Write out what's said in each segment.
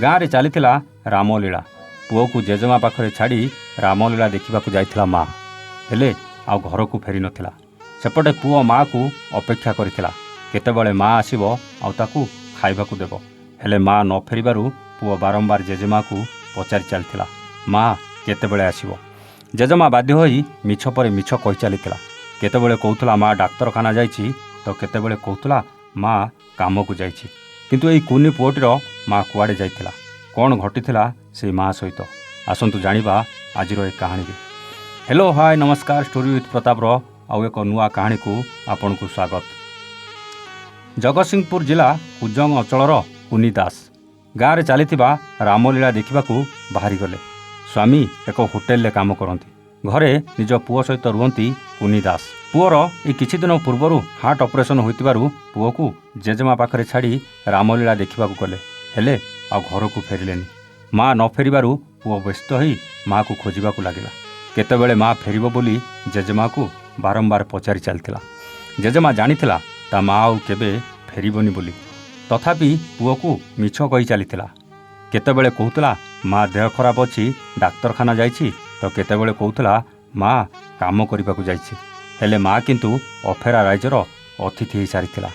ଗାଁରେ ଚାଲିଥିଲା ରାମଲୀଳା। ପୁଅକୁ ଜେଜେମା ପାଖରେ ଛାଡ଼ି ରାମଲୀଳା ଦେଖିବାକୁ ଯାଇଥିଲା ମା। ହେଲେ ଆଉ ଘରକୁ ଫେରି ନଥିଲା। ସେପଟେ ପୁଅ ମାଆକୁ ଅପେକ୍ଷା କରିଥିଲା, କେତେବେଳେ ମା ଆସିବ ଆଉ ତାକୁ ଖାଇବାକୁ ଦେବ। ହେଲେ ମା ନ ଫେରିବାରୁ ପୁଅ ବାରମ୍ବାର ଜେଜେମାକୁ ପଚାରି ଚାଲିଥିଲା, ମା କେତେବେଳେ ଆସିବ? ଜେଜେମା ବାଧ୍ୟ ହୋଇ ମିଛ ପରେ ମିଛ କହି ଚାଲିଥିଲା। କେତେବେଳେ କହୁଥିଲା ମା ଡାକ୍ତରଖାନା ଯାଇଛି, ତ କେତେବେଳେ କହୁଥିଲା ମା କାମକୁ ଯାଇଛି। କିନ୍ତୁ ଏଇ କୁନି ପୁଅଟିର ମା କୁଆଡ଼େ ଯାଇଥିଲା? କ'ଣ ଘଟିଥିଲା ସେଇ ମା ସହିତ? ଆସନ୍ତୁ ଜାଣିବା ଆଜିର ଏ କାହାଣୀରେ। ହ୍ୟାଲୋ ହାଏ ନମସ୍କାର, ଷ୍ଟୋରି ୱିଥ୍ ପ୍ରତାପର ଆଉ ଏକ ନୂଆ କାହାଣୀକୁ ଆପଣଙ୍କୁ ସ୍ୱାଗତ। ଜଗତସିଂହପୁର ଜିଲ୍ଲା କୁଜଙ୍ଗ ଅଞ୍ଚଳର କୁନି ଦାସ ଗାଁରେ ଚାଲିଥିବା ରାମଲୀଳା ଦେଖିବାକୁ ବାହାରିଗଲେ। ସ୍ୱାମୀ ଏକ ହୋଟେଲରେ କାମ କରନ୍ତି। ଘରେ ନିଜ ପୁଅ ସହିତ ରୁହନ୍ତି କୁନି ଦାସ। ପୁଅର ଏଇ କିଛି ଦିନ ପୂର୍ବରୁ ହାର୍ଟ ଅପରେସନ୍ ହୋଇଥିବାରୁ ପୁଅକୁ ଜେଜେମା ପାଖରେ ଛାଡ଼ି ରାମଲୀଳା ଦେଖିବାକୁ ଗଲେ। ହେଲେ ଆଉ ଘରକୁ ଫେରିଲେନି। ମା ନ ଫେରିବାରୁ ପୁଅ ବ୍ୟସ୍ତ ହୋଇ ମାଆକୁ ଖୋଜିବାକୁ ଲାଗିଲା। କେତେବେଳେ ମା ଫେରିବ ବୋଲି ଜେଜେମାକୁ ବାରମ୍ବାର ପଚାରି ଚାଲିଥିଲା। ଜେଜେମା ଜାଣିଥିଲା ତା ମା ଆଉ କେବେ ଫେରିବନି ବୋଲି, ତଥାପି ପୁଅକୁ ମିଛ କହି ଚାଲିଥିଲା। କେତେବେଳେ କହୁଥିଲା ମା ଦେହ ଖରାପ ଅଛି, ଡାକ୍ତରଖାନା ଯାଇଛି, ତ କେତେବେଳେ କହୁଥିଲା ମା କାମ କରିବାକୁ ଯାଇଛି। ହେଲେ ମା କିନ୍ତୁ ଅଫେରା ରାଇଜର ଅତିଥି ହୋଇସାରିଥିଲା।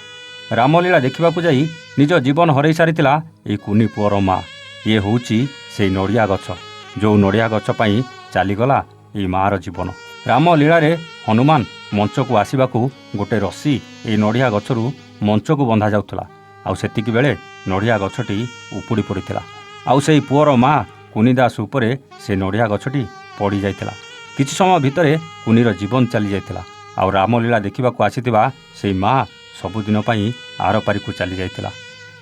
ରାମଲୀଳା ଦେଖିବାକୁ ଯାଇ ନିଜ ଜୀବନ ହରାଇ ସାରିଥିଲା ଏଇ କୁନି ପୁଅର ମା। ଇଏ ହେଉଛି ସେଇ ନଡ଼ିଆ ଗଛ, ଯେଉଁ ନଡ଼ିଆ ଗଛ ପାଇଁ ଚାଲିଗଲା ଏଇ ମାଆର ଜୀବନ। ରାମଲୀଳାରେ ହନୁମାନ ମଞ୍ଚକୁ ଆସିବାକୁ ଗୋଟେ ରସି ଏଇ ନଡ଼ିଆ ଗଛରୁ ମଞ୍ଚକୁ ବନ୍ଧା ଯାଉଥିଲା। ଆଉ ସେତିକି ବେଳେ ନଡ଼ିଆ ଗଛଟି ଉପୁଡ଼ି ପଡ଼ିଥିଲା। ଆଉ ସେଇ ପୁଅର ମା କୁନି ଦାସ ଉପରେ ସେ ନଡ଼ିଆ ଗଛଟି ପଡ଼ିଯାଇଥିଲା। କିଛି ସମୟ ଭିତରେ କୁନିର ଜୀବନ ଚାଲିଯାଇଥିଲା। ଆଉ ରାମଲୀଳା ଦେଖିବାକୁ ଆସିଥିବା ସେଇ ମା ସବୁଦିନ ପାଇଁ ଆରପାରିକୁ ଚାଲିଯାଇଥିଲା।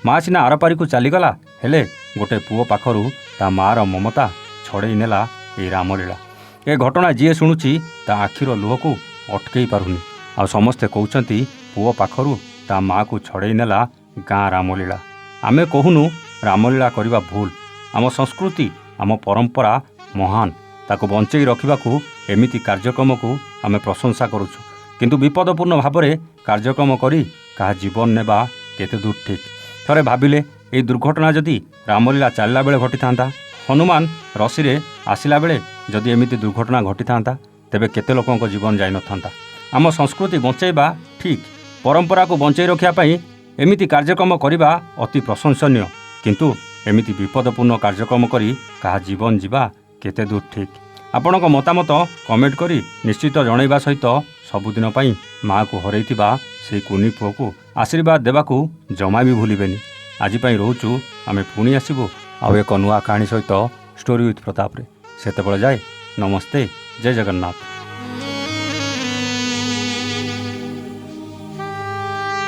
ମା ସିନା ଆରପାରିକୁ ଚାଲିଗଲା, ହେଲେ ଗୋଟେ ପୁଅ ପାଖରୁ ତା ମାଆର ମମତା ଛଡ଼େଇ ନେଲା ଏଇ ରାମଲୀଳା। ଏ ଘଟଣା ଯିଏ ଶୁଣୁଛି ତା ଆଖିର ଲୁହକୁ ଅଟକେଇ ପାରୁନି। ଆଉ ସମସ୍ତେ କହୁଛନ୍ତି ପୁଅ ପାଖରୁ ତା ମାଆକୁ ଛଡ଼େଇ ନେଲା ଗାଁ ରାମଲୀଳା। ଆମେ କହୁନୁ ରାମଲୀଳା କରିବା ଭୁଲ। ଆମ ସଂସ୍କୃତି, ଆମ ପରମ୍ପରା ମହାନ। ତାକୁ ବଞ୍ଚେଇ ରଖିବାକୁ ଏମିତି କାର୍ଯ୍ୟକ୍ରମକୁ ଆମେ ପ୍ରଶଂସା କରୁଛୁ। କିନ୍ତୁ ବିପଦପୂର୍ଣ୍ଣ ଭାବରେ କାର୍ଯ୍ୟକ୍ରମ କରି କାହା ଜୀବନ ନେବା କେତେ ଦୂର ଠିକ୍? ଥରେ ଭାବିଲେ, ଏହି ଦୁର୍ଘଟଣା ଯଦି ରାମଲୀଳା ଚାଲିଲା ବେଳେ ଘଟିଥାନ୍ତା, ହନୁମାନ ରସିରେ ଆସିଲା ବେଳେ ଯଦି ଏମିତି ଦୁର୍ଘଟଣା ଘଟିଥାନ୍ତା, ତେବେ କେତେ ଲୋକଙ୍କ ଜୀବନ ଯାଇନଥାନ୍ତା। ଆମ ସଂସ୍କୃତି ବଞ୍ଚେଇବା ଠିକ୍, ପରମ୍ପରାକୁ ବଞ୍ଚେଇ ରଖିବା ପାଇଁ ଏମିତି କାର୍ଯ୍ୟକ୍ରମ କରିବା ଅତି ପ୍ରଶଂସନୀୟ। କିନ୍ତୁ ଏମିତି ବିପଦପୂର୍ଣ୍ଣ କାର୍ଯ୍ୟକ୍ରମ କରି କାହା ଜୀବନ ଯିବା କେତେ ଦୂର ଠିକ୍? ଆପଣଙ୍କ ମତାମତ କମେଣ୍ଟ କରି ନିଶ୍ଚିତ ଜଣାଇବା ସହିତ ସବୁଦିନ ପାଇଁ ମାଆକୁ ହରାଇଥିବା ସେହି କୁନି ପୁଅକୁ ଆଶୀର୍ବାଦ ଦେବାକୁ ଜମା ବି ଭୁଲିବେନି। ଆଜି ପାଇଁ ରହୁଛୁ, ଆମେ ପୁଣି ଆସିବୁ ଆଉ ଏକ ନୂଆ କାହାଣୀ ସହିତ ଷ୍ଟୋରି ୱିଥ୍ ପ୍ରତାପରେ। ସେତେବେଳେ ଯାଏ ନମସ୍ତେ, ଜୟ ଜଗନ୍ନାଥ।